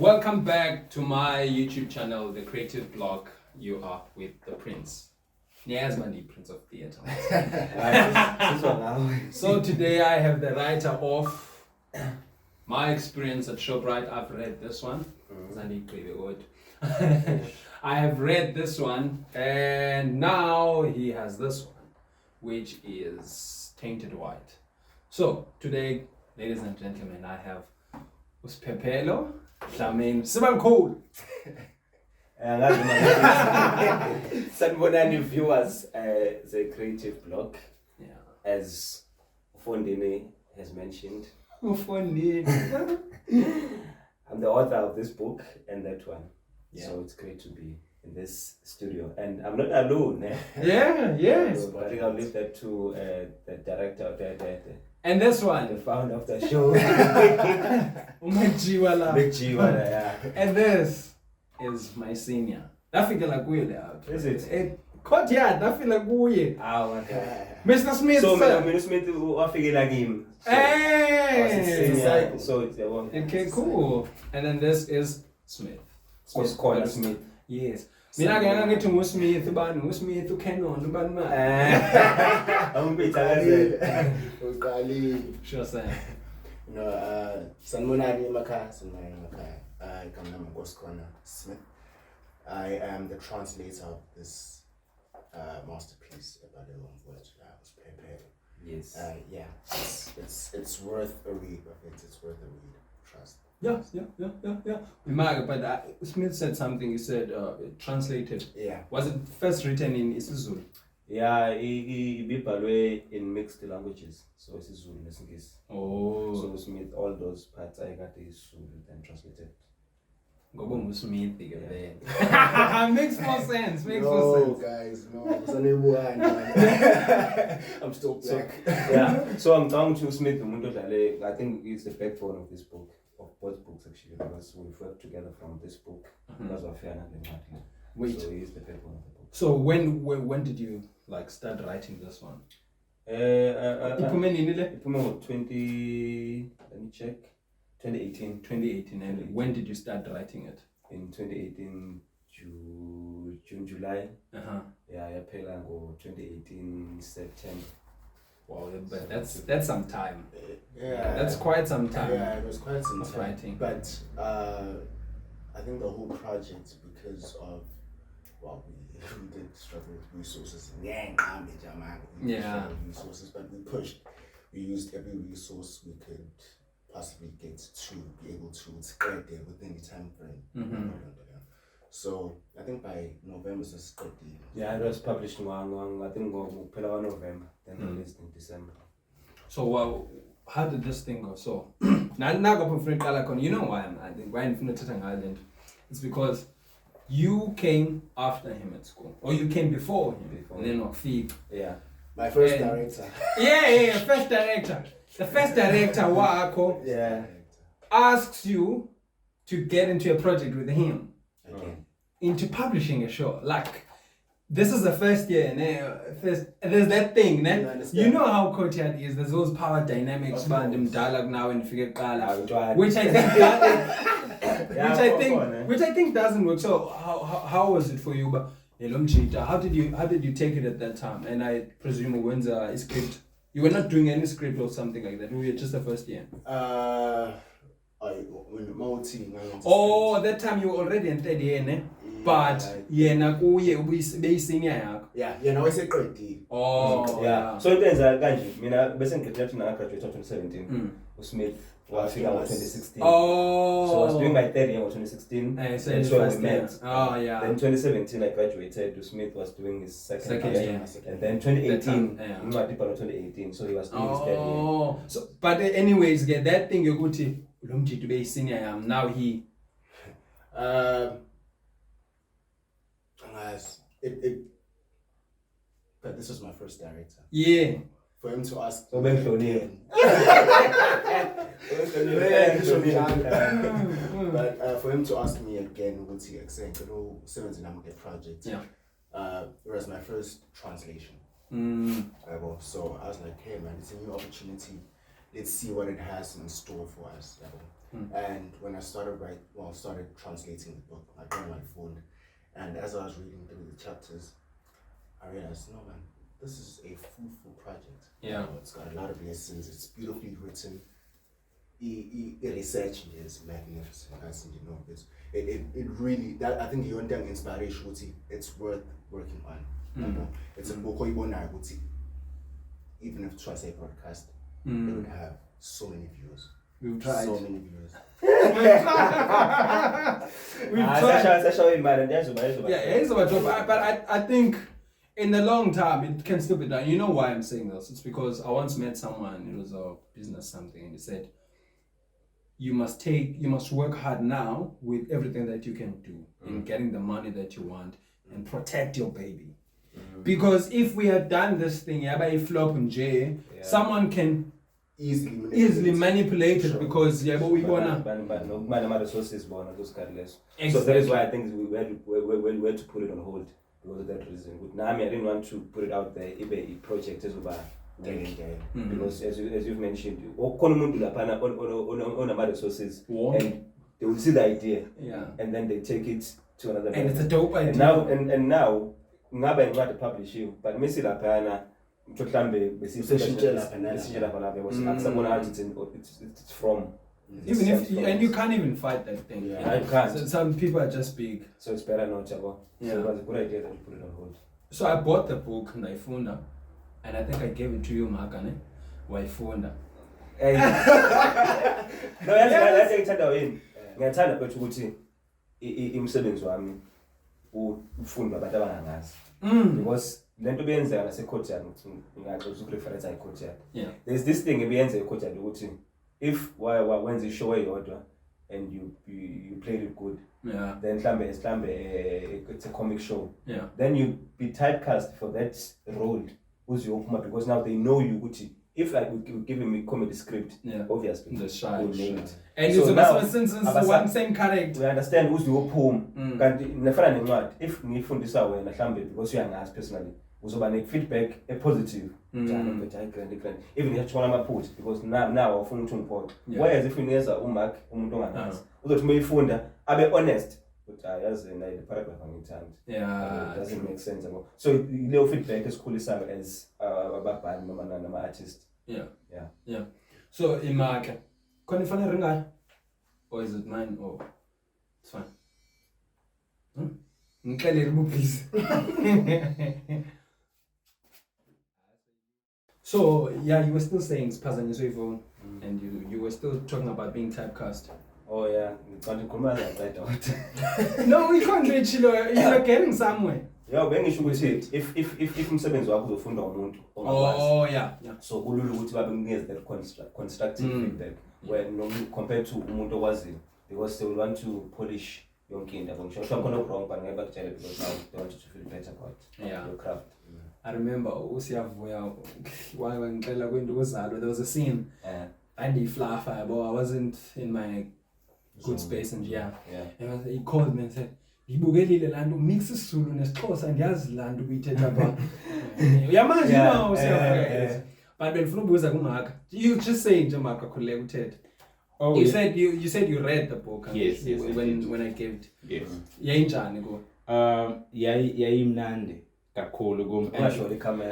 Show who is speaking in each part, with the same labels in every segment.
Speaker 1: Welcome back to my YouTube channel, The Creative Blog. You are with the Prince. Niazmani, Prince of Theatre. So today I have the writer of my experience at Shoprite. I've read this one. I have read this one, and now he has this one, which is Tainted White. So today, ladies and gentlemen, I have Sphephelo Dlamini Nkosinathi Smith.
Speaker 2: Sanibonani viewers, the creative blog,
Speaker 1: Yeah.
Speaker 2: as Fondini has mentioned.
Speaker 1: Funny.
Speaker 2: I'm the author of this book and that one.
Speaker 1: Yeah.
Speaker 2: So it's great to be in this studio. And I'm not alone.
Speaker 1: Yeah, yes.
Speaker 2: So I think I'll leave that to the director,
Speaker 1: And this
Speaker 2: the
Speaker 1: one,
Speaker 2: founder of the show.
Speaker 1: Emihle
Speaker 2: Mjila, yeah.
Speaker 1: And this is my senior. Nafika la kuye le out.
Speaker 2: Is it?
Speaker 1: Courtyard, nafika kuye.
Speaker 2: Okay.
Speaker 1: Mr. Smith.
Speaker 2: So,
Speaker 1: sir.
Speaker 2: Mr. Smith, wafike like him.
Speaker 1: Hey!
Speaker 2: So it's the one.
Speaker 1: Okay, cool. And then this is Smith.
Speaker 2: Smith.
Speaker 1: Yes. Mina ke ngithi nguSmith ubani nguSmith uCanon ubani ma. Sure sir.
Speaker 3: Sanibonani emakhaya, igama lami Nkosinathi Smith. I am the translator of this masterpiece about the language that was prepared.
Speaker 2: Yes.
Speaker 3: Yeah, it's worth a read. I think it's worth a read. Trust.
Speaker 1: Yeah. Imagine, but Smith said something. He said translated.
Speaker 3: Yeah.
Speaker 1: Was it first written in isiZulu?
Speaker 2: Yeah, he bibhalwe in mixed languages. So it's Zulu, Nesingisi.
Speaker 1: Oh.
Speaker 2: So Smith, all those parts I got is Zulu then translated.
Speaker 1: Ngoba nguSmith ke then. Makes more sense. Makes
Speaker 3: No,
Speaker 1: more sense.
Speaker 3: guys, no. I'm still black.
Speaker 2: Yeah. So I'm down to Smith. I think he's the backbone of this book, of both books actually, because we've worked together from this book. Because of Fiona and Martin.
Speaker 1: Wait.
Speaker 2: So he's the backbone of the book.
Speaker 1: So when did you start writing this one?
Speaker 2: Iphume 20. Let me check. 2018.
Speaker 1: 2018. And when did you start writing it?
Speaker 2: In 2018, June, July. Yeah, yaphela ngo 2018 September.
Speaker 1: Wow, but that's some time.
Speaker 3: Yeah.
Speaker 1: That's quite some time.
Speaker 3: Yeah, it was quite some
Speaker 1: of
Speaker 3: time.
Speaker 1: writing.
Speaker 3: But I think the whole project, because of, well, we did struggle with resources.
Speaker 1: Yeah.
Speaker 3: Resources, but we pushed. We used every resource we could possibly get to be able to get there within the time frame. So I think by November it's ready.
Speaker 2: Yeah, it was published in I think November, then released in December.
Speaker 1: So how did this thing go? So now you know why why I'm Island? It's because you came after him at school, or you came before him, and then Wafik.
Speaker 2: Yeah.
Speaker 3: My first director.
Speaker 1: Yeah, first director. The first director, Wako, asks you to get into a project with him.
Speaker 3: Again.
Speaker 1: Into publishing a show. Like, this is the first year, and there's that thing, you know how Courtyard is. There's those power dynamics, dialogue now and figure which I think doesn't work. So how was it for you? But how did you take it at that time? And I presume when's a script. You were not doing any script or something like that. We were just the first year. That time you were already in third year, ne? But be senior.
Speaker 3: Yeah, I said great.
Speaker 1: Oh,
Speaker 2: yeah. So it ends kanji. Mina bese ngigraduate na graduate 2017. Smith was in 2016.
Speaker 1: Oh.
Speaker 2: So I was doing my third year in 2016.
Speaker 1: And
Speaker 2: so we met.
Speaker 1: Oh, yeah.
Speaker 2: Then 2017 I graduated. Smith was doing his second year. And then 2018, 2018. So he was doing his third year.
Speaker 1: Oh. So, but anyways, get that thing you go to be senior. Now he.
Speaker 3: But this was my first director.
Speaker 1: Yeah.
Speaker 3: For him to ask.
Speaker 2: So
Speaker 3: but for him to ask me again, would he saying, 17 I'm a project.
Speaker 1: Yeah.
Speaker 3: It was my first translation. So I was like, hey man, it's a new opportunity. let's see what it has in store for us. And when I started started translating the book, I got on my phone, and as I was reading through the chapters, I realized, no man, this is a fruitful project.
Speaker 1: Yeah.
Speaker 3: It's got a lot of lessons. It's beautifully written. The research is magnificent. As you know, it really, that I think you want inspiration. It's worth working on. It's a book even if twice a broadcast, it would have so many views.
Speaker 1: We've tried.
Speaker 3: So many views.
Speaker 1: We've tried. Yeah, but I think in the long term it can still be done. You know why I'm saying this? It's because I once met someone, it was a business something, and he said, you must work hard now with everything that you can do in getting the money that you want and protect your baby. Because if we had done this thing, by flop in J, someone can easily manipulate it because we wanna.
Speaker 2: But resources those less. So that is why I think we had to put it on hold because of that reason. With Nami, I didn't want to put it out there. A project is over. Because as you've mentioned, on resources and they will see the idea, and then they take it to another.
Speaker 1: And it's a dope idea.
Speaker 2: And now, ngabe ngicwadi publish you, but mesi lapha mhlawumbe it's from.
Speaker 1: Even if you can't even fight that thing.
Speaker 2: Yeah, I can't.
Speaker 1: So some people are just big.
Speaker 2: So it's better not to go. So it was a good idea that you put it on hold.
Speaker 1: So I bought the book and I found her, and I think I gave it to you, Mark, why phone her.
Speaker 2: No, that's ngithanda wini. Ngiyathanda bethu ukuthi imsebenzi wami ufundwa abantu abangangazi. Because lento beyenzeka nasecourtyard ukuthi ngiyaxoxa ukureference ecourtyard. There's this thing ebeyenza ecourtyard ukuthi if wenza ishow eyodwa and you played it good, then it's a comic show, then you be typecast for that role because now they know you ukuthi if like we give him a comedy script, obviously
Speaker 1: we'll
Speaker 2: name it.
Speaker 1: And
Speaker 2: so now,
Speaker 1: since one same character,
Speaker 2: we understand who's the poem. If ngifundisa wena mhlambe because uyangazi personally, uzoba ne-feedback positive. Even if you want to put because now ufuna ukuthi ngiphoxe. Whereas if unikeza uMark umuntu ongangazi, uzothi mayifunda abe honest. But yazi the paragraph angithandi. It doesn't make sense. So leyo feedback esikhulisa as ababhali noma nama artists.
Speaker 1: Yeah. So iMark, khona ifanele ringayo? Or is it mine? Oh, it's fine. Ngixelele ubusy. So you were still saying Spazanyiswe phone, and you were still talking about being typecast.
Speaker 2: Oh yeah,
Speaker 1: no, we can't reach you. You're getting somewhere.
Speaker 2: Yeah, bengisho ukuthi if umsebenzi wakho uzofunda umuntu ongawazi.
Speaker 1: Oh yeah.
Speaker 2: So kulula ukuthi babe nginikeze that constructive feedback when compared to umuntu owaziyo because they will want to polish yonke into yabo. Ngisho khona wrong but ngeke bakutshele because now they want you to feel better about your craft.
Speaker 1: I remember usiyavuya wangicela kwento kuzalo there was a scene and he fluffer but I wasn't in my good space and and he called me and said ngibukelile la nto mix isiZulu nesixhosa ndiyazi la nto uyithetha pha uyamazi now usiyavuya but benifuna ubuza kuMark you just say nje Mark akhuleka uthetha. You said you read the book
Speaker 4: yes,
Speaker 1: when I gave it.
Speaker 4: Yes.
Speaker 1: Yayinjani ko?
Speaker 4: Yayimnandi kakhulu kum.
Speaker 2: Actually camera.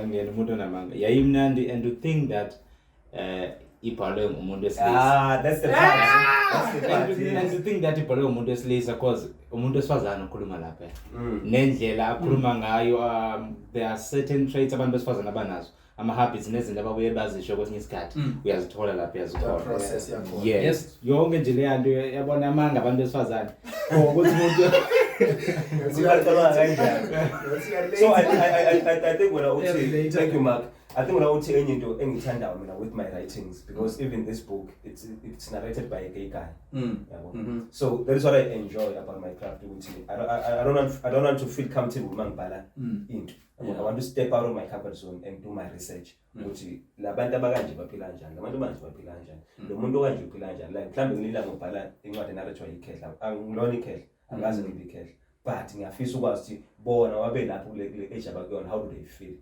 Speaker 4: Ngene umuntu namanga. Yayimnandi and to think that ibhalwe ngumuntu wesilisa.
Speaker 2: That's the part.
Speaker 4: And to think that ibhalwe ngumuntu wesilisa because umuntu wesifazana ukhuluma lapha. Nendlela akhuluma ngayo there are certain traits abantu besifazana abanazo. Ama-habits nezinto ababuye bazisho kwesinye isikhathi uyazithola lapha uyazithola
Speaker 3: process yakho.
Speaker 4: Yes yonke nje leya nto yabona amanga abantu besifazane ukuthi umuntu
Speaker 2: So I think when I would say thank you Mark, I think when I would say enye into engithandayo mina with my writings because even this book it's narrated by a gay guy. So that is what I enjoy about my craft. I don't want to feel comfortable mangibhala into. I want to step out of my comfort zone and do my research. Ukuthi labantu abakanje baphila kanjani, labantu manje baphila kanjani, lo muntu okanje uphila kanjani. Like mhlambe ngilila ngobhala incwadi narrative ikhehla, angilona ikhehla, angazi ngibe ikhehla. but ngiyafisa ukwazi ukuthi bona wabe lapho kule age abakuyona, how do they feel,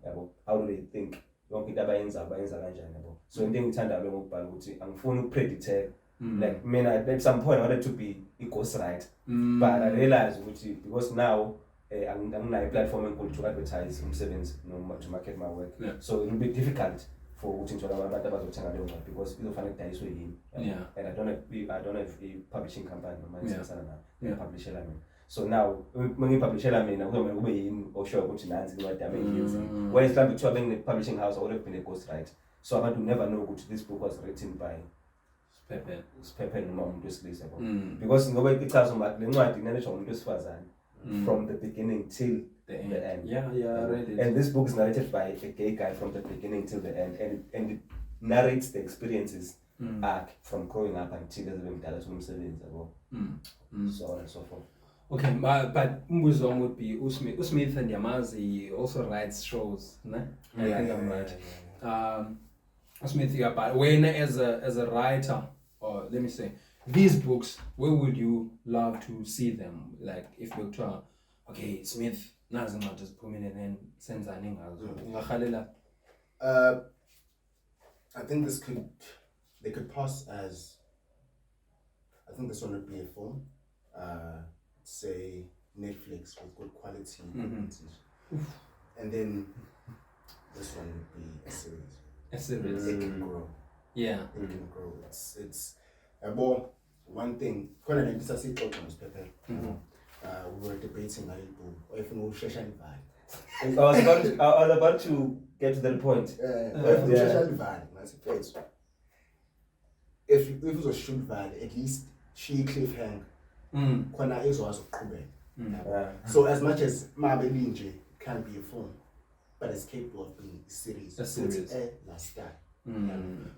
Speaker 2: yabo, how do they think, yonke into abayenza kanjani, yabo. So into engithandayo ngokubhala ukuthi angifuni ukupredict, like mina at some point I wanted to be a ghostwriter, but I realized ukuthi because now anginayo platform enkulu to advertise umsebenzi noma to market my work, so it will be difficult for ukuthi ngithola abantu abazothenga leyo ncwadi because izofanele idayiswe yini, and I don't have a publishing company noma isasana na publisher mina. So now when publisher mina kuzomela kube yini osho ukuthi nansi incwadi yami engiyenzi, whereas mhlawumbe kuthiwa bengine publishing house I would have been a ghostwriter, so abantu never know ukuthi this book was written by Sphephelo noma umuntu wesilisa, because ngoba ichaza uma le ncwadi inalethwa umuntu wesifazane from the beginning till the end.
Speaker 1: I read it.
Speaker 2: And this book is narrated by a gay guy from the beginning till the end, and it narrates the experiences arc from growing up until as mdala umsebenzi, so on and so forth.
Speaker 1: Okay, but umbuzo wami would be Smith and Yamazi, he also writes shows, ne? I think I'm right. Smith, but when as a writer, or let me say, these books, where would you love to see them? Like if you're trying, okay, Smith, nazi not just put in and sends an email.
Speaker 3: I think they could pass as, I think this one would be a film, say Netflix with good quality, and then this one would be a series.
Speaker 1: A series.
Speaker 3: It can grow.
Speaker 1: Yeah.
Speaker 3: It can grow. It's well, one thing. When I did say we were debating a little, or if no social divide.
Speaker 2: I was about to get to that point.
Speaker 3: Social divide. If it was a shoot divide, at least she cliffhanger. Kona is also so as much as Mabelinje can be a film, but it's capable of being a series.
Speaker 1: A series.
Speaker 3: Last guy.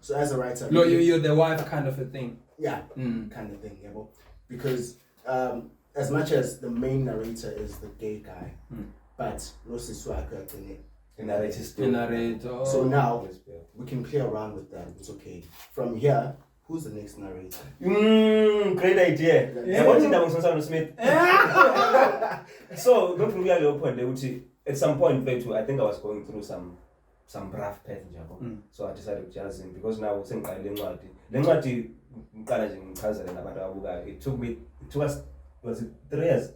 Speaker 3: So as a writer,
Speaker 1: no, you're the wife kind of a thing.
Speaker 3: Yeah, kind of thing. Yeah, because as much as the main narrator is the gay guy, but no siswaka
Speaker 2: narrator.
Speaker 3: So now we can play around with that. It's okay. From here, who's the next narrator?
Speaker 2: Great idea. Smith. So don't forget your point. At some point, I think I was going through some rough patch, so I decided to jazz in because now saying it took us, was it 3 years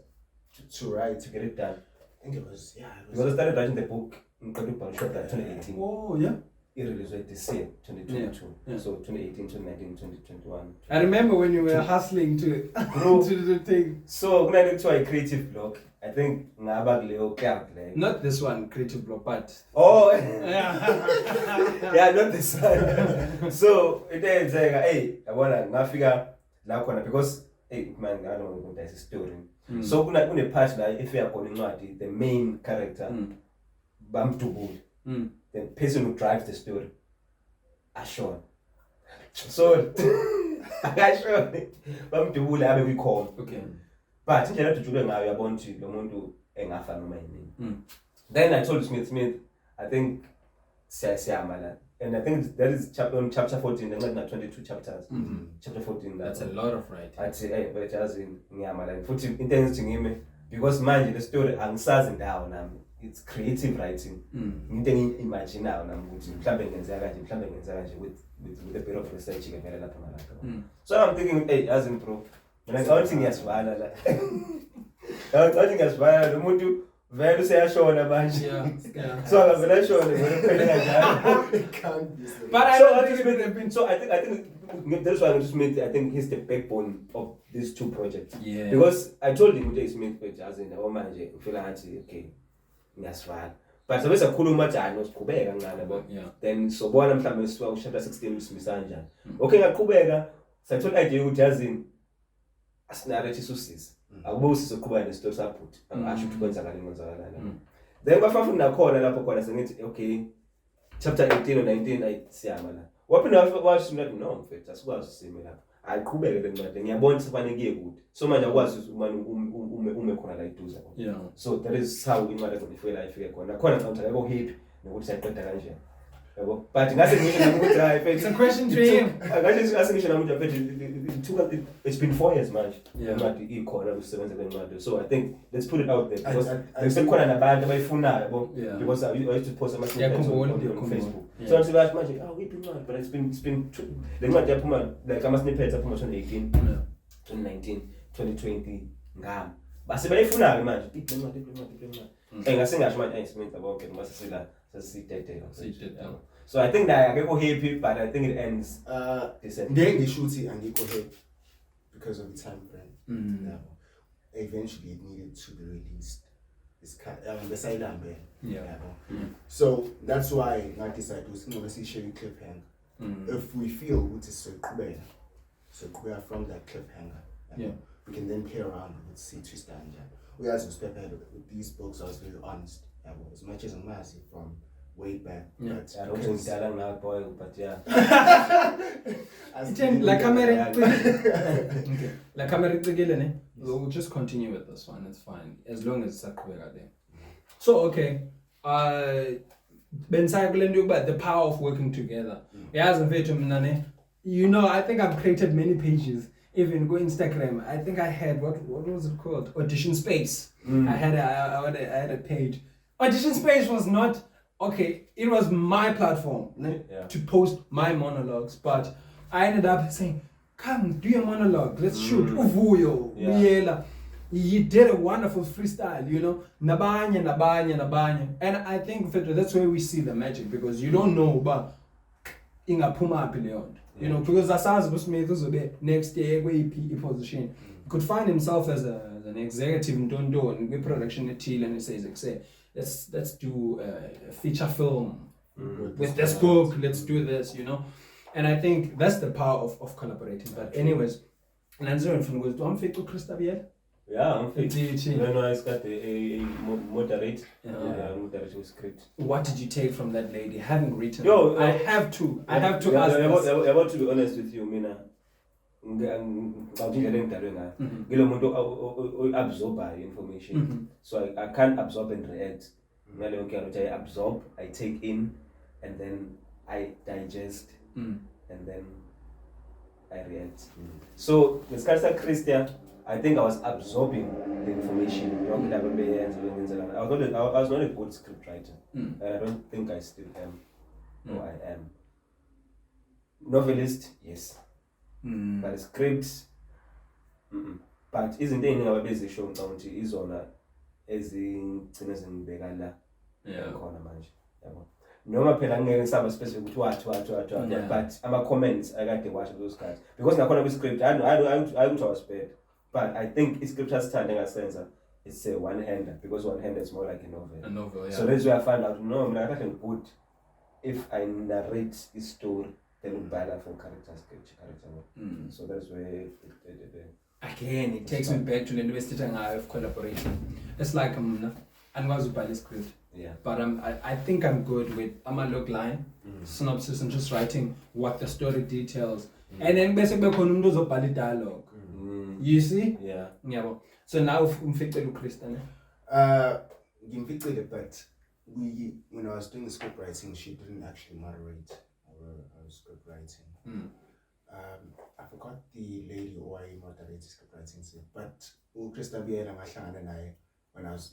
Speaker 2: to write, to get it done?
Speaker 3: I think it was, yeah.
Speaker 2: Because I started writing the book in 2018.
Speaker 1: Oh, yeah.
Speaker 2: It released this year, 2022.
Speaker 1: Yeah.
Speaker 2: So 2018, 2019, 2021.
Speaker 1: I remember when you were hustling to the thing.
Speaker 2: So when I look to a creative block, I think not
Speaker 1: this one, creative block, but
Speaker 2: yeah, not this one. So it is like, hey, I wanna figure out because hey man, I don't know what that's a story. So when I part like if you are calling the main character, the person who drives the story, Ashon. So Ashon, we call.
Speaker 1: Okay.
Speaker 2: But in to do now, you're born to the mundo and then I told Smith, I think and I think that is chapter 14, and not 22 chapters. Chapter 14.
Speaker 1: That's a lot of writing.
Speaker 2: I'd say, hey, but just in Yamala, 14 intense to him because mind the story and down. It's creative writing. You can imagine now, with a bit of research. So I'm thinking, hey, as in pro. I don't think as well. I don't think as well. The mood very say I show on a bunch.
Speaker 1: Yeah.
Speaker 2: So I'm gonna show them.
Speaker 1: But
Speaker 2: I think that's why I just made. I think he's the backbone of these two projects.
Speaker 1: Yeah.
Speaker 2: Because I told him Uday Smith, as in oh man, feel okay, that's fine. But the way I could much I was Kubega. Then so one I'm coming to chapter 16 with Misanja. Okay, I Kubega. So I told I just in. As narrative sources, I was so cool and the stores I put. I should go and then I found a call and I said, okay, chapter 18 or 19, I see Amana. What was not known, that's what I was similar. I could better than that. Then you're born to find a gay wood. So much I was one
Speaker 1: yeah.
Speaker 2: So that is how we matter to feel I feel. When I call it on I go hip, the wood said, but it's
Speaker 1: a question to him.
Speaker 2: I just asking I'm it's been 4 years manje.
Speaker 1: Yeah.
Speaker 2: Incwadi ikhona kusebenza kwencwadi. So I think let's put it out there because
Speaker 3: I
Speaker 2: there's
Speaker 3: think-
Speaker 2: khona nabantu abayifunayo yabo
Speaker 1: Yeah.
Speaker 2: because I used to post some snippets
Speaker 1: Ngiyakhumbula,
Speaker 2: on
Speaker 1: ngiyakhumbula.
Speaker 2: Facebook.
Speaker 1: Yeah.
Speaker 2: So I'm saying manje which incwadi but it's been the incwadi yaphuma like ama snippets aphuma 2018,
Speaker 1: Yeah.
Speaker 2: 2019, 2020 ngam. Base bayifunayo manje deep incwadi. Ngasingasho manje ayisebenza bonke ngoba sesitete. So I think that akekho happy but I think it ends decent.
Speaker 3: Ngeke ngisho ukuthi angikho happy because of the time frame. Yabo. Eventually it needed to be released. It's kind yabo. So that's why I decided to see Sherry cliffhanger. If we feel which is so clear from that cliffhanger,
Speaker 1: Yeah.
Speaker 3: we can then play around with see twist and we also Sphephelo with these books. I was very honest, yabo. As much as I'm massive from way back,
Speaker 1: Yeah.
Speaker 2: I don't think that now boy, but yeah.
Speaker 1: La camera. Okay. La camera ne? We'll just continue with this one. It's fine as long as it's a there. So okay. About the power of working together. You know, I think I've created many pages. Even go Instagram. I think I had what was it called? Audition Space. I had a page. Audition Space was not okay. It was my platform to post my monologues, but I ended up saying, "Come, do your monologue. Let's shoot." Uvuyo, Miela. He did a wonderful freestyle, you know, nabanya. And I think that's where we see the magic because you don't know, but ingapuma beyond. You know, because Asazi Smith was a bit next year where he position. He could find himself as an executive in Dondo and with production at Teal and he says, let's do a feature film with this book, let's do this, you know. And I think that's the power of collaborating. But anyways, Lanzo from was I'm fit to Christabel.
Speaker 2: Yeah, I'm fit. It's got a moderate moderating script.
Speaker 1: What did you take from that lady? Having written,
Speaker 2: Yo,
Speaker 1: I have to ask
Speaker 2: I'm
Speaker 1: this.
Speaker 2: about to be honest with you, Mina. Absorb information. So I can't absorb and react. I absorb, I take in, and then I digest, and then I react. So, with Christian, I think I was absorbing the information. I was not a good script writer. And I don't think I still am. No, I am. Novelist, yes. But a script, but isn't there any basic show county is on as in Begala.
Speaker 1: Yeah.
Speaker 2: Noma phela ngeke ngisaba specific what but ama comments I got to watch those guys because ngakhona kwi script I was bad but I think i script has standing as sense it's a one-hander because one-hander is more like a novel.
Speaker 1: Yeah.
Speaker 2: So that's where I found out no I can't put if I narrate the story then it balance from character. So that's where
Speaker 1: Again, it takes me back to the university of collaborating. It's like and was by the script.
Speaker 2: Yeah.
Speaker 1: But I think I'm good with a log line, synopsis, and just writing what the story details. And then basically dialogue. You see?
Speaker 2: Yeah.
Speaker 1: So now Sphephelo Christian.
Speaker 3: But when I was doing the script writing, she didn't actually moderate our script writing. I forgot the lady who I moderated script writing with, but when I was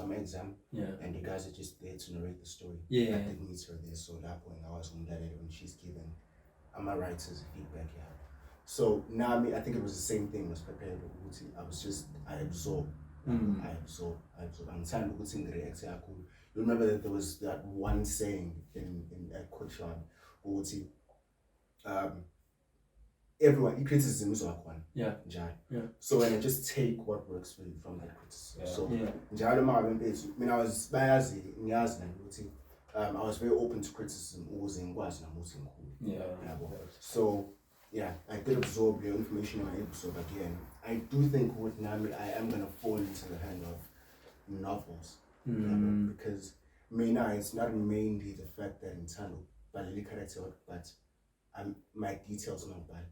Speaker 3: my exam, and you guys are just there to narrate the story.
Speaker 1: Yeah.
Speaker 3: I didn't meet her there, so that point I was when she's giving my writers feedback. Yeah. So now I think it was the same thing with Sphephelo. I absorb. I absorb. And time to the react. You remember that there was that one saying in Coach everyone criticism is one.
Speaker 1: Yeah.
Speaker 3: So when I just take what works for you from that criticism. So I was very open to criticism. So yeah, I did absorb the information in my episode again. I do think with Nami I am gonna fall into the hand of novels. Because it's not mainly the fact that in Tano but my details not bad.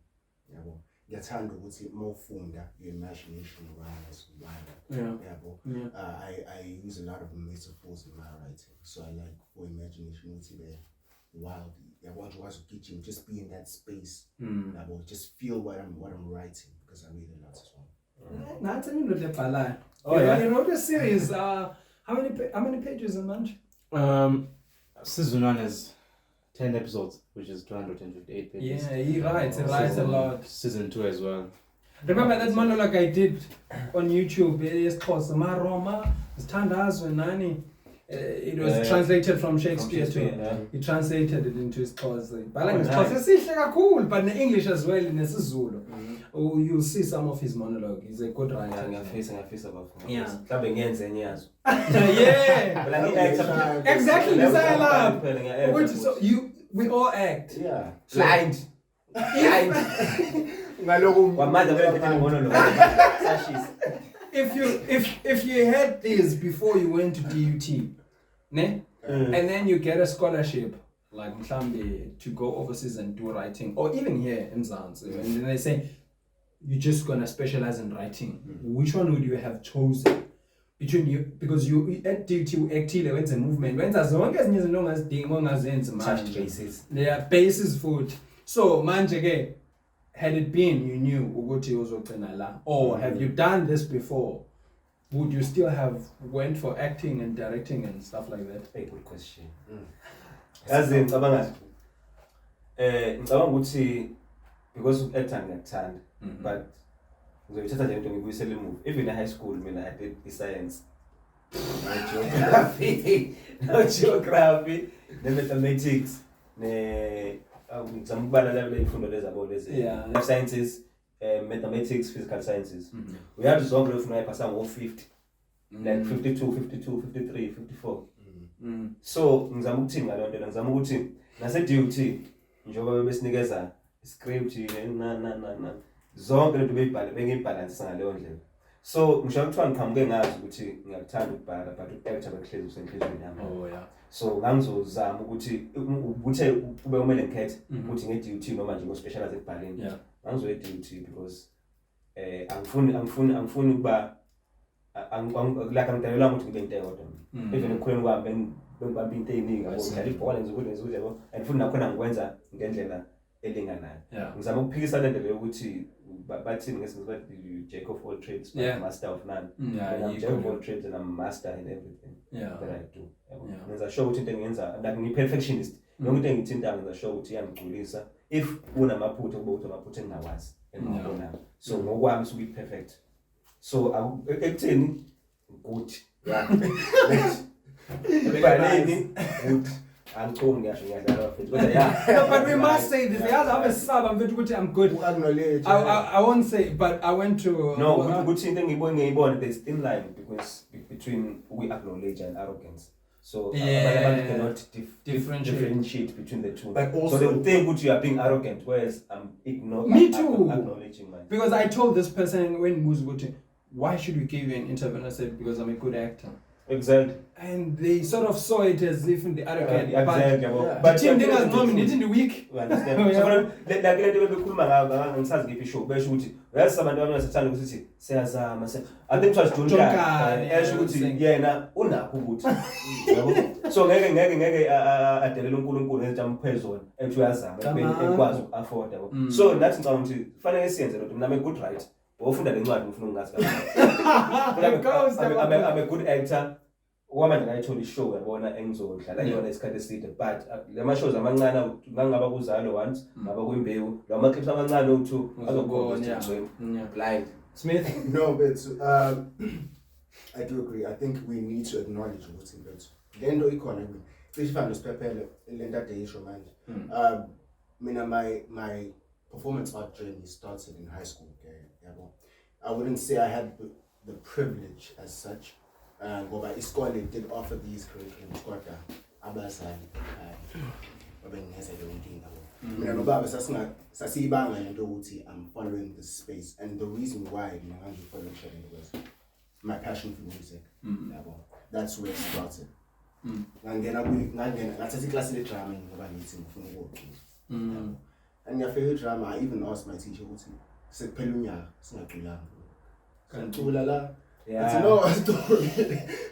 Speaker 3: Yathanda ukuthi mawufunda your imagination runs wider. I use a lot of metaphors in my writing, so I like for imagination to be wild want to teach him, just be in that space. Just feel what I'm writing, because I read a lot as well.
Speaker 1: That's a little bit of
Speaker 2: Oh, yeah.
Speaker 1: You wrote a series. How many pages a month?
Speaker 4: Season 1 is 10 episodes, which is 258 pages.
Speaker 1: Yeah, he writes a lot.
Speaker 4: Season 2 as well.
Speaker 1: Remember that monologue I did on YouTube? It's called Maroma, Standazwe Nani. It was translated from Shakespeare too. He translated it into his Xhosa. But in English as well, in Zulu. You'll see some of his monologue. He's a good writer. Yeah. Yeah. Exactly. This I love. So we all act.
Speaker 2: Yeah.
Speaker 1: Blind. If you had this before you went to DUT, ne? And then you get a scholarship like Mhlambe to go overseas and do writing, or even here in Mzansi, and then they say you're just gonna specialize in writing. Which one would you have chosen between you? Because you at DUT you actile when the movement when as long as you know as ding as
Speaker 2: basis.
Speaker 1: They are basis food. So manje ke, had it been you knew ukuthi uzogcina la, or have you done this before, would you still have went for acting and directing and stuff like that?
Speaker 2: A good question. As in ngicabanga ukuthi because uku-acta ngiyakuthanda, but ngizobithatha nje into ngibuyisele emuva. Even in high school mina I did science, no geography, no mathematics, ngizama ukubala level imfundo lezabo lezi life sciences, mathematics, physical sciences. We had zonke lezo fundo ayipasa ngo-50, like 52, 52, 53, 54. So ngizama ukuthini ngalo nto, ngizama ukuthi nase-DUT njengoba besinikeza script na zonke lento bengiyibhalansisa ngaleyo ndlela. So ngisho kuthiwa ngiqhamuke ngazi ukuthi ngiyakuthanda ukubhala, but uku-acta bekuhlezi usenhlizweni yami. So ngangizozama ukuthi ube kumele ngikhethe ukuthi nge-DUT noma nje ngo-specialize ekubhaleni. Ngangizoya e-DUT because angifuni ukuba like angidalelwanga ukuthi ngibe into eyodwa. Even ekukhuleni kwami bengibamba into ey'ningi, ngidlala ibhola ngizokuthi yabo, and futhi nakhona ngikwenza ngendlela elinganayo. Ngizama ukuphikisa le nto leyo ukuthi bathini ngesinye bathi jack of all trades, master of none. I'm jack of all trades and I'm master in everything that I do. Ngenza sure ukuthi into engiyenza, like ngi-perfectionist. Yonke into engithintayo ngenza sure ukuthi iyangigculisa. If unamaphutha kube ukuthi amaphutha engingawazi engingabonayo. So ngokwami suke perfect. So ekutheni good. Ebhaleni good. But we must say this. I'm good. I won't say, but I went to. No, good thing. There's thin line because between we acknowledge and arrogance. So cannot differentiate between the two. But also, so they would think you are being arrogant, whereas I'm ignoring. Me too. Acknowledging mine. Because I told this person when Muzuguti, why should we give you an interview? And I said because I'm a good actor. Exactly. And they sort of saw it as if in the arrogant. Exactly. But the team did was nominated in the week. You understand? So like let them bekhuluma ngaba ngisazi ngiphi show besho ukuthi uyase abantu abangasathanda ukuthi siyazama I think it was John esho ukuthi yena unakho ukuthi yabo. So ngeke adelela uNkulunkulu ngezinto amphezulu ethi uyazama ekwazi uku-afford yabo. So nathi ngicabanga ukuthi kufanele siyenze lo nto. Mina I'm a good writer. Ufunda lencwadi ufuna ungazi kahle. I'm a good actor. Woman I told the show yabona engizodlala yona isikhathi eside, but lama shows amancane ngangaba kuzalo once ngaba kwimbewu lama clips amancane u2 azokubona blind Smith.
Speaker 3: No, but I do agree. I think we need to acknowledge what's in that. Lento economy, if I'm Sphephelo lenta day show man. Mina my performance art journey started in high school. Okay, I wouldn't say I had the privilege as such. Ngoba isikole did offer these curriculums kodwa abazali babengeza leyo nkinga mina nobaba sasiyibanga lento ukuthi I'm following this space, and the reason why mina ngangifollow it was my passion for music. That's where it started. Ngangena ngathatha iclass le drama ngoba ngithi ngifuna ukucula. And ngiyafika drama, I even asked my teacher ukuthi sekuphela unyaka singaculanga. Ngicula la It's no story.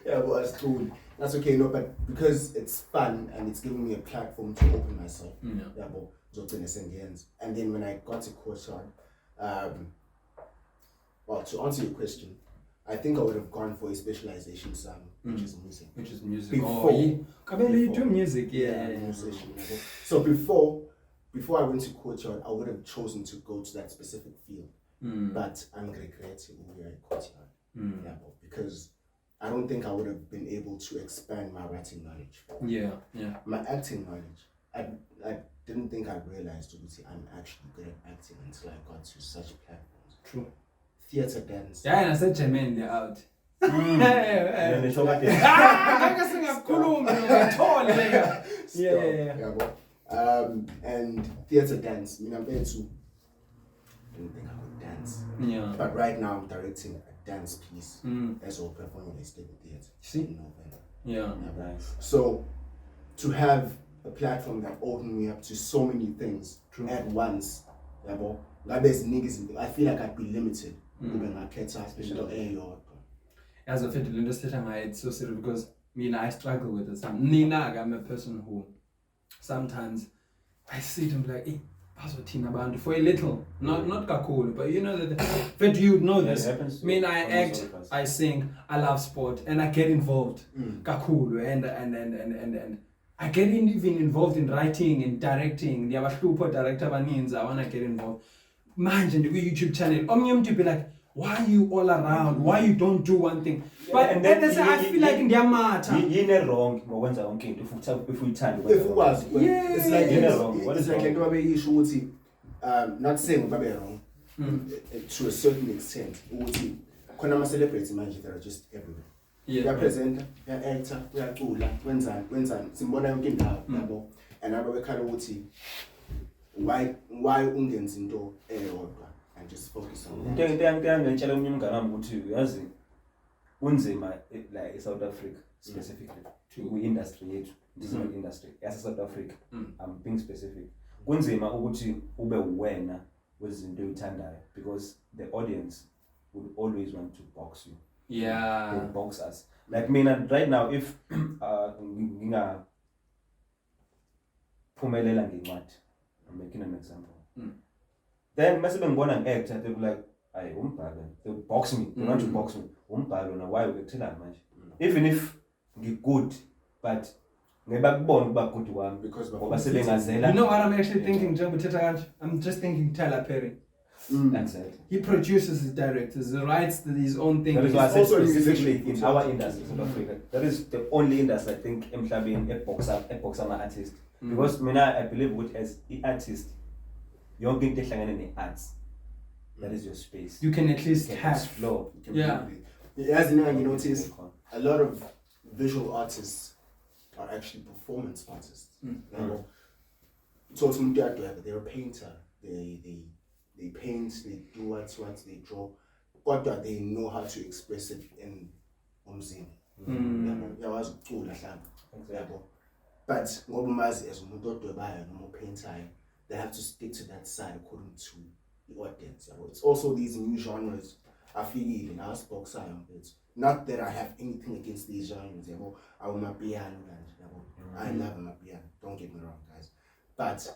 Speaker 3: Yeah, but it's cool. That's okay, no, but because it's fun and it's giving me a platform to open myself. Yeah, but and then when I got to Courtyard, well, to answer your question, I think I would have gone for a specialization which is music.
Speaker 1: Which is music.
Speaker 3: Before,
Speaker 1: you do music,
Speaker 3: musician. So before I went to Courtyard, I would have chosen to go to that specific field. But I'm regretting we are at Courtyard. Yeah, because I don't think I would have been able to expand my writing knowledge. My acting knowledge, I didn't think I realized I'm actually good at acting until I got to such platforms.
Speaker 1: True.
Speaker 3: Theatre dance.
Speaker 1: Yeah, and I said Jermaine, they're out.
Speaker 3: And theatre dance. I mean, I'm there too. I didn't think I could dance.
Speaker 1: Yeah.
Speaker 3: But right now I'm directing a dance piece as well, performing at State Theatre.
Speaker 1: See?
Speaker 3: In November.
Speaker 1: Yeah. Nice.
Speaker 3: So to have a platform that opened me up to so many things at once, I feel like I'd be limited.
Speaker 1: As a fit it's so serious because I struggle with this. I'm a person who sometimes I sit and be like, hey, for a little, not kakulu, but you know that. But you know this. I act, I sing, I love sport, and I get involved. Kakulu, and I get even involved in writing and directing. The Abashlupo director means I wanna get involved. Imagine the YouTube channel. To be like, why are you all around? Why you don't do one thing? But and then I feel like in their matter.
Speaker 2: You're wrong. If we turn,
Speaker 3: if it was,
Speaker 1: it's
Speaker 3: like
Speaker 2: you're wrong. What is
Speaker 3: like issue? Not saying we're wrong to a certain extent. When I'm a celebrity, imagine they're just everywhere. We are presenter, we are actor, we are cooler, wenzan. Simbona yonke indawo, and I'm kind of why ungenzi into eyodwa and just focus on
Speaker 2: into ngitshela umunye umngane ukuthi uyazi kunzima like South Africa specifically to industry yethu music industry yase South Africa. I'm being specific. Kunzima ukuthi ube wena wezinto oyithandayo because the audience would always want to box you. They box us. Like me right now, if nginga phumelela ngencwadi, I'm making an example. Then mase bengibona ngi-act, they'll be like, ayi umbhalo. They'll box me. They want to box me. Umbhalo na why ubekuthela manje? Even if good, but ngeba kubona ukuba good wami because ngoba sebengazela.
Speaker 1: You know what I'm actually thinking, Jambo Teta kanje? I'm just thinking Tyler Perry.
Speaker 2: Exactly.
Speaker 1: He produces, he directs, he writes his own thing.
Speaker 2: That is why I said specifically in our industry, South Africa. That is the only industry I think emhlabeni eboxa ama-artist. Because I believe what as an artist, yonke into ehlangene ne-arts. That is your space.
Speaker 1: You can at least have
Speaker 2: flow.
Speaker 3: As you know, you notice a lot of visual artists are actually performance artists. So they're a painter. They paint, they do what they draw, but they know how to express it in umzini. But as a painter, they have to stick to that side according to the audience. It's also these new genres. I feel in our box it's not that I have anything against these genres. I want my piano I love my piano. Don't get me wrong, guys. But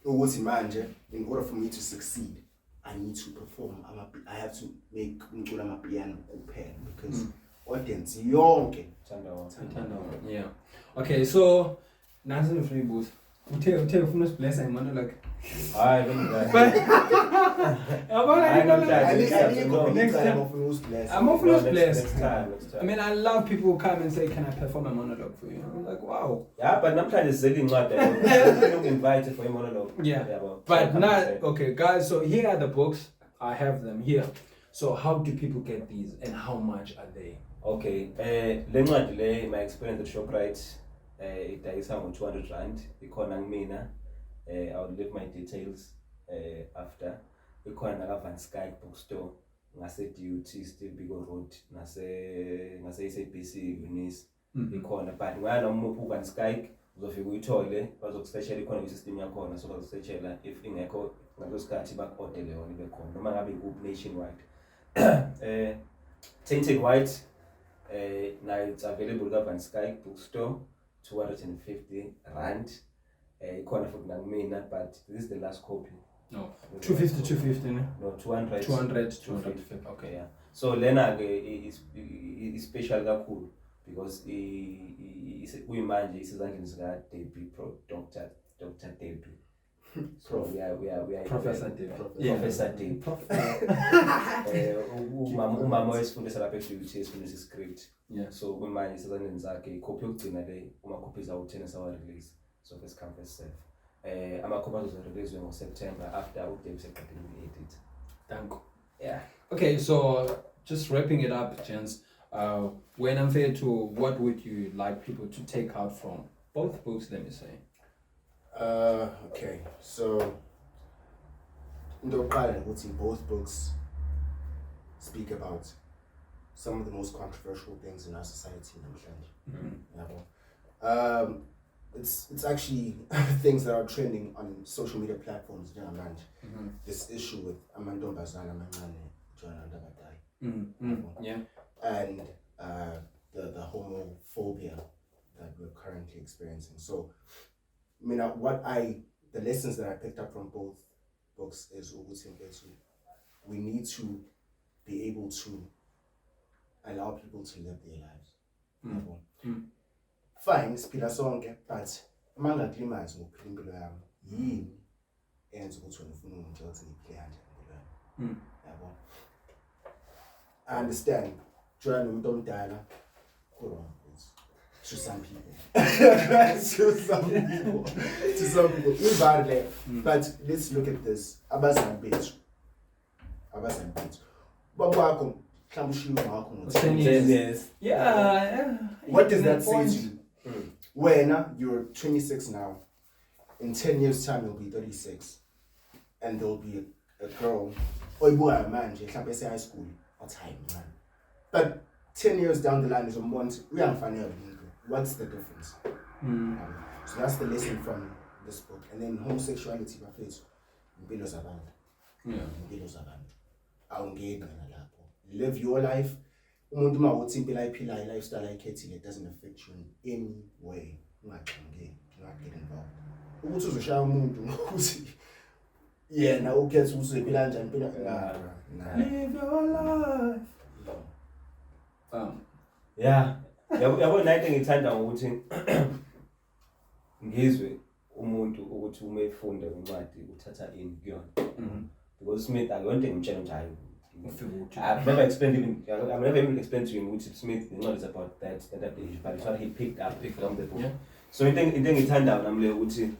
Speaker 3: in order for me to succeed, I need to perform. I have to make my piano open because audience yonke.
Speaker 1: Yeah. Okay, so nothing free booth. Tell from bless I'm on like
Speaker 2: I don't know.
Speaker 1: I'm often blessed. I mean, I love people who come and say, "Can I perform a monologue for you?" I'm like, "Wow."
Speaker 2: Yeah, but I'm trying to say what I'm invited for a monologue.
Speaker 1: Yeah, but not okay, guys. So here are the books. I have them here. So how do people get these, and how much are they?
Speaker 2: Okay, my experience at ShopRite. It is around 200 rand. I'll leave my details after. Van Sky bookstore. Ngase duty still big road. Ngase SABC Unis. But when I'm Van Sky, uzofika uyithole bazokusearchela ikhona system yakhona so bazokusearchela if ingekho ngalosikhathi bakodele yona ibe khona noma ngabe nationwide. Tainted White. Now it's available at Sky Bookstore, 250 rand. Corner for Nagmina, but this is the last copy.
Speaker 1: No, 250, no?
Speaker 2: No, 200.
Speaker 1: 250. Okay,
Speaker 2: Yeah. So Lena is special kakhulu because uyimanje isezandleni zika Debbie Dr. Debbie. So we are
Speaker 1: Professor Debbie.
Speaker 2: Professor Debbie. Umama wesifundisa lapha e-UT esifundisa script.
Speaker 1: Yeah.
Speaker 2: So uyimanje isezandleni zakhe icopy yokugcina le uma-copies awu-10 sawa-release. So first come first serve. Ama-copies azoreleaswe ngo-September after uDebbie seqedile uku-edit.
Speaker 1: Thank you.
Speaker 2: Yeah.
Speaker 1: Okay, so just wrapping it up, gents. When I'm fair to, what would you like people to take out from both books? Let me say.
Speaker 3: Okay, so both books speak about some of the most controversial things in our society. It's actually things that are trending on social media platforms. This issue with amantombazana amancane joining Ndabadala.
Speaker 1: Yeah.
Speaker 3: And the homophobia that we're currently experiencing. So, the lessons that I picked up from both books is we need to be able to allow people to live their lives. Fine, siphila sonke, but mangakulimazi ngokuphila impilo yami yini enza ukuthi wena ufuna ungitshela ukuthi ngiphile kanjani impilo yami. I understand join umuntu omdala to some people. to some people. But let's look at this. Abazali bethu. Babakho mhlawumbe ushiyo ngakho
Speaker 1: 10 years. Yeah.
Speaker 3: What does that say to you? When you're 26 now, in 10 years time you'll be 36, and there'll be a girl oyibuka manje mhlawumbe ese high school time, man. But 10 years down the line is uyangifanele. What's the difference? So that's the lesson from this book. And then homosexuality, bafethu, impilo zabantu. Impilo zabantu. Awungeni nalapho. Live your life. Umuntu mawuthi impilo ayiphilayo, lifestyle ayikhethile, it doesn't affect you in any way. Ungaqhamuki, not get involved. Ukuthi uzoshaya umuntu ukuthi yena ukhetha ukuthi uzophila kanjani impilo.
Speaker 1: Live your life.
Speaker 2: Yeah. Yabo nathi ngithanda ukuthi ngizwe umuntu ukuthi uma efunda incwadi uthatha ini kuyona. Because Smith akuyonto engimtshela nje hayi. I've never even explained to him which Smith is not about that age, but it's what he picked up from the book. Yeah. So into engithanda namle ukuthi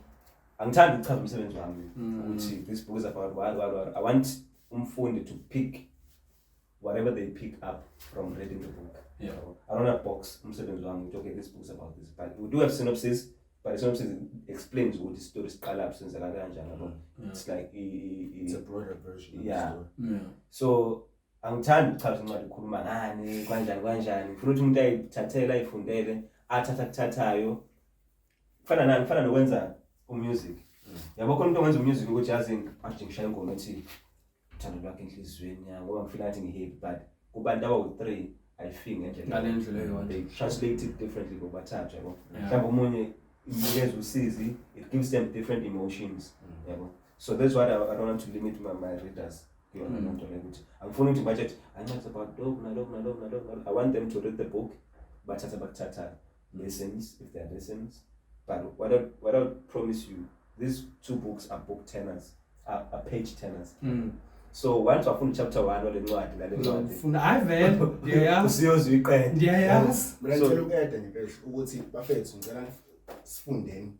Speaker 2: angithandi ukuchaza umsebenzi wami ukuthi this book is about what I want umfundi to pick whatever they pick up from reading the book. Yeah. I don't have box umsebenzi wami ukuthi okay this book is about this, but we do have synopsis, but the synopsis explains what the story siqala absenzela kanjani. It's like
Speaker 3: it's a broader version of
Speaker 2: the
Speaker 3: story.
Speaker 2: Yeah. So angithandi ukuchaza incwadi ukukhuluma ngani kanjani ngifuna ukuthi umuntu ayithathele ayifundele athathayo kufana nokwenza umusic. Yabo khona umuntu ongenza umusic ukuthi yazi athi ngishaya ingoma ethi uthando lwakhe enhlizweni yami ngoba ngifila ngathi ngihappy, but kubantu abawu-3 I think they translate it differently ngobathathu yabo. Mhlawumbe omunye inikeza usizi, it gives them different emotions. So that's what I don't want to limit my readers. Angifuni ukuthi budget it's about dog. I want them to read the book but bathatha lessons if there are lessons. But what I promise you, these 2 books are book turners, are page turners. So once wafunda chapter 1 wale ncwadi lale ncwadi
Speaker 1: I've
Speaker 2: usiyozwe iqede.
Speaker 1: Yes.
Speaker 3: Mina ngicela ukuyeda ngempela ukuthi bafethu ngicela sifundeni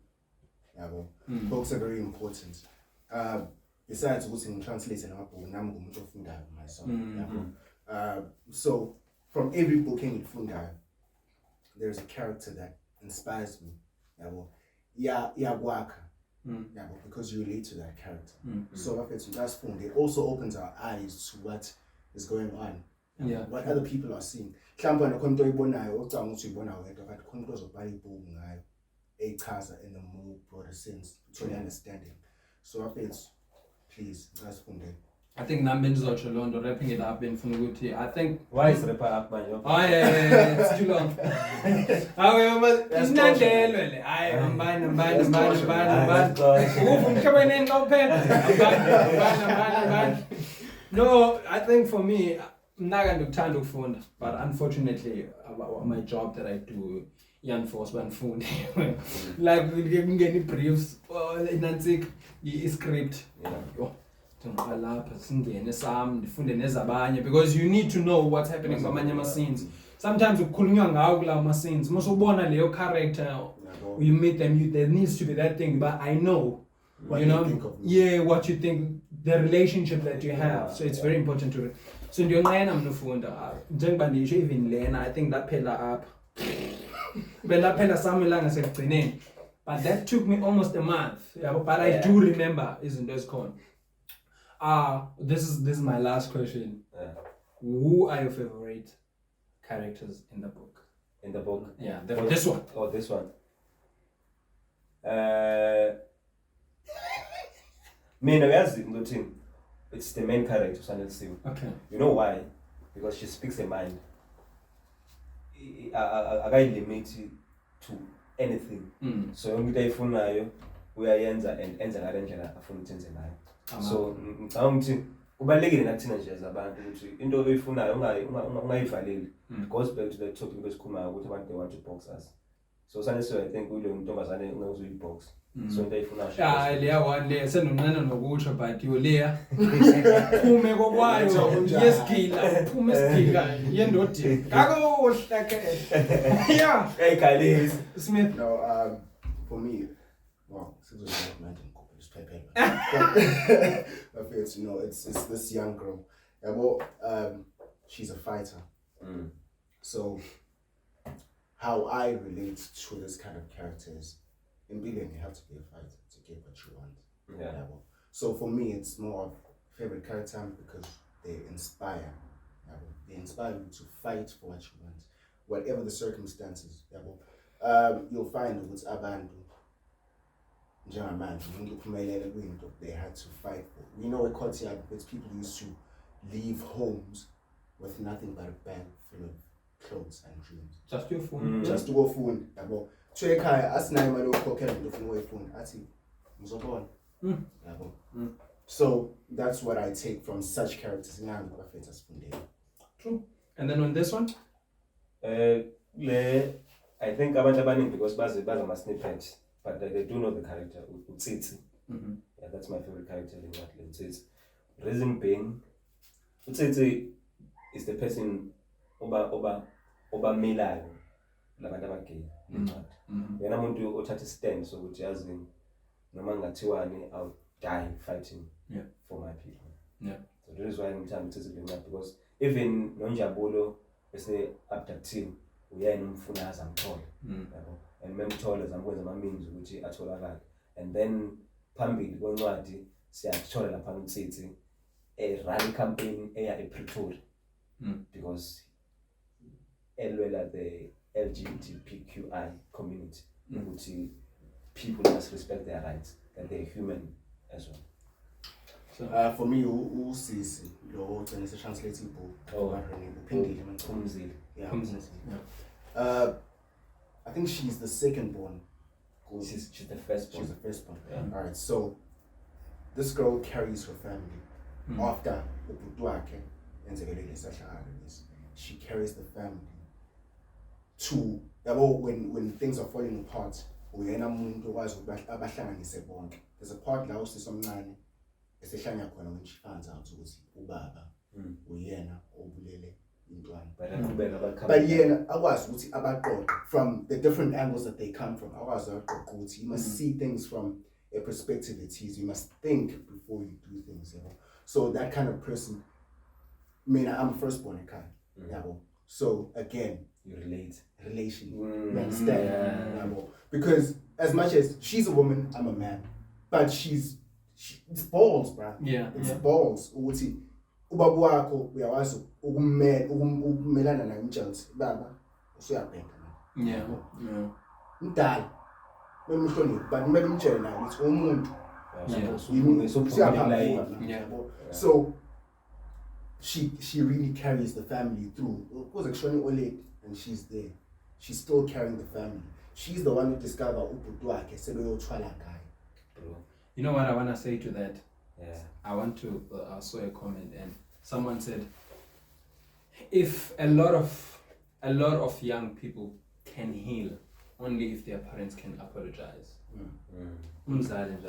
Speaker 3: yabo. Books are very important. Besides ukuthi ngitranslate namabhuku nami ngumuntu ofundayo myself yabo. So from every book engifundayo there's a character that inspires me yabo. Yakwakha. Because you relate to that character. So it also opens our eyes to what is going on. What other people are seeing. In the more broader sense, to understanding. So please,
Speaker 1: I think Nambenzocho Londo wrapping it up in Funguti. I think
Speaker 2: Why is rapper up man?
Speaker 1: oh yeah, it's too long. It's not there. I'm buying. No, I think for me, I'm not going to turn to phone, but unfortunately, my job that I do, enforcement phone, like we get any briefs, nancy script, because you need to know what's happening kwamanye scenes. Sometimes ukhulunywa ngawo kula scenes, most ubona leyo character, you meet them, there needs to be that thing, but I know,
Speaker 3: What
Speaker 1: you
Speaker 3: you
Speaker 1: know,
Speaker 3: think of me.
Speaker 1: yeah, what you think, the relationship that you have. So it's very important to. So ndiyonqena mnufunda njengoba ndisho even lena I think laphela up belaphela samela ngasekugcineni, but that took me almost a month, yeah, but I do remember izinto ezikhona. This is my last question. Who are your favorite characters in the book?
Speaker 2: In the book?
Speaker 1: Yeah, this one.
Speaker 2: Oh, this one. Mina uyazi ukuthi it's the main character Sanel Siu.
Speaker 1: Okay.
Speaker 2: You know why? Because she speaks her mind. I can't limit to anything. So yonke into ayifunayo uyayenza and enza ngale ndlela afuna ukuthi enze ngayo. So ngicabanga ukuthi kubalekile nathina nje azabantu ukuthi into oyifunayo ungayivaleli. It goes back to the topic besikhuluma ukuthi abantu they want to box us. So Sanel Siu I think ulo ntombazane ungazoyibox. So into ayifunayo.
Speaker 1: Leya one leya senonqena nokutsho but yo leya phume kokwayo yesigila phume esigila yendodini kakuhle ke yeah
Speaker 2: Hey Khalid
Speaker 1: Smith.
Speaker 3: No, for me, well, it's you know, it's this young girl. Yeah, well, she's a fighter. So how I relate to this kind of characters, in Billion you have to be a fighter to get what you want.
Speaker 2: Yeah.
Speaker 3: Well, so for me, it's more of favorite character because they inspire. Yeah, well, they inspire you to fight for what you want, whatever the circumstances. Yeah, well, you'll find with abantu they had to fight for. You know, at Kotia, it's people used to leave homes with nothing but a bag full of clothes and dreams.
Speaker 1: Just your phone.
Speaker 3: Just to go phone. Yabo. Cheka asinayo imali yokukhokhela into ofuna uyifuna. Athi ngizobona. Yabo. So that's what I take from such characters.
Speaker 1: True. And then on this one?
Speaker 2: I think abantu abaningi because baze ama snippets, but they do know the character uTsitsi. Yeah, that's my favorite character in that uTsitsi. Reason being, uTsitsi is the person oba melayo labantu abagay incwadi. Yena umuntu othatha stand sokuthi yazi noma ngathiwani I'll die fighting for my people.
Speaker 1: Yeah.
Speaker 2: So that is why ngithanda uTsitsi lencwadi because even noNjabulo bese abductive uyena umfunaza amthole yabo and memthole zamkwenza ama-means ukuthi atholakala and then phambili kwencwadi siyathola lapha uTsitsi run campaign eya ePretoria because elwela the LGBTQI community ukuthi people must respect their rights, that they're human as well.
Speaker 3: So for me, Usisi, lo it's a translating book.
Speaker 2: Kumzile.
Speaker 3: Yeah. I think she's the second born.
Speaker 2: She's the first born.
Speaker 3: She's the first born.
Speaker 2: Yeah.
Speaker 3: Alright, so this girl carries her family. After she carries the family to when things are falling apart. There's a part now sisomncane esehlanya khona when she finds out ukuthi ubaba uyena obulele intwana. But yena akwazi ukuthi abaqoqe from the different angles that they come from. Akwazi abaqoqe ukuthi you must see things from a perspective it is. You must think before you do things, you know. So that kind of person, I mean, I'm firstborn in so again,
Speaker 2: you
Speaker 3: relation, you understand? Because as much as she's a woman, I'm a man, but it's balls, bro.
Speaker 1: Yeah,
Speaker 3: it's balls. Ukuthi ubaba wakho uyawazi ukumelana naye umtshela baba usuyabhenga na.
Speaker 1: Yeah.
Speaker 3: Mdala. Memhloniphi, but kumele umtshele naye ukuthi umuntu.
Speaker 2: So
Speaker 3: she really carries the family through. Because actually Ole and she's there. She's still carrying the family. She's the one who discovered Ubudwake, Sebeyochwala guy.
Speaker 1: Bro. You know what I want to say to that?
Speaker 2: Yeah.
Speaker 1: I want to, I saw a comment and someone said, if a lot of young people can heal only if their parents can apologize. Umzali nje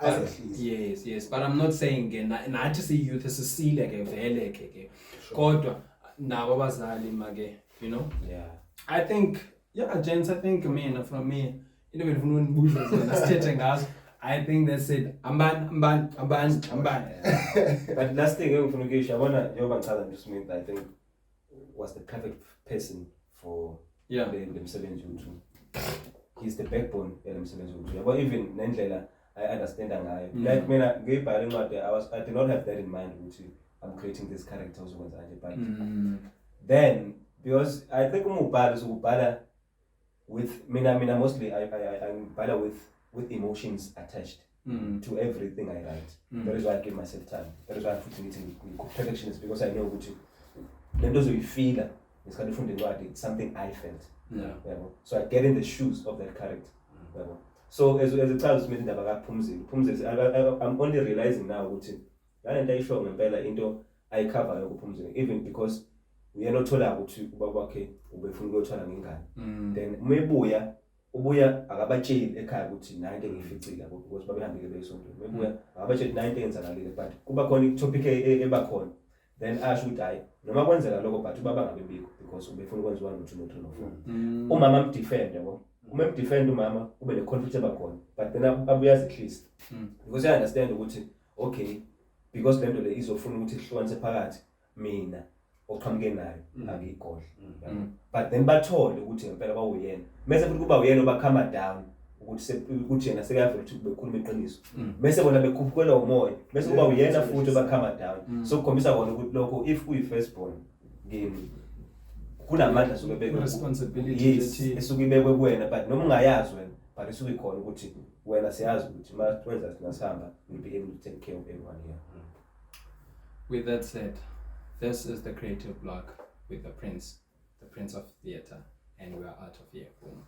Speaker 3: As
Speaker 1: But-
Speaker 3: it is.
Speaker 1: Yes, but I'm not saying nathi siyouth sisile ke vele ke kodwa nabo abazali make, you know.
Speaker 2: Yeah.
Speaker 1: I think, yeah, gents, I think, from me, into befuna unibusha zona sithethe ngazo. I think that's it. Amban.
Speaker 2: But last thing engifuna ukuyisho yabona njengoba ngichaza nje Smith, I think was the perfect person for
Speaker 1: Yeah.
Speaker 2: le msebenzi wethu. He's the backbone yale msebenzi wethu. Yabo even nendlela I understand ngayo. Like mina ngiyibhala incwadi, I did not have that in mind ukuthi I'm creating this character uzokwenza nje, but then because I think umubhala uzobhala with mina mostly I ngibhala with emotions attached to everything I write. That is why I give myself time. That is why I put it in perfectionist, because I know ukuthi lento zoyifila ngesikhathi ufunda incwadi, it's something I felt.
Speaker 1: Yeah.
Speaker 2: So I get in the shoes of that character. So as a child Smith indaba kaPhumzile, I'm only realizing now ukuthi yale nto ayisho ngempela into ayicover yokuPhumzile, even because uyena othola ukuthi ubaba wakhe ubefuna ukuyothola ngengane. Then ubuya akabatsheli ekhaya ukuthi nanke ngificile because babehambile besontweni. Ubuya akabatsheli nanke yenzakalile, but kuba khona itopic eba khona. Then asho ukuthi hayi noma kwenzeka lokho but ubaba ngabebikho because ubefuna ukwenza 1 2 3 4. Umama amdefend yabo. Uma defend umama ube ne conflict ebakhona, but then abuya zihlisa because I understand ukuthi okay, because lento le izofuna ukuthi ihlukanise phakathi mina oqhamuke nayo angikhohle. But then bathole ukuthi ngempela bawuyena, bese futhi kuba uyena obakhama down ukuthi yena sekayafuna ukuthi bekhuluma iqiniso, bese bona bekhuphukela umoya, bese kuba uyena futhi obakhama down. So ukhombisa kona ukuthi lokho if uyi first born game kunamandla soke beke
Speaker 1: responsibility
Speaker 2: esuke ibekwe kuwena, but noma ungayazi wena but isuke ikhona ukuthi wena siyazi ukuthi uma wenza sinasihamba we'll be able to take care of everyone here.
Speaker 1: With that said, this is the creative block with the Prince of Theatre, and we are out of here. Boom.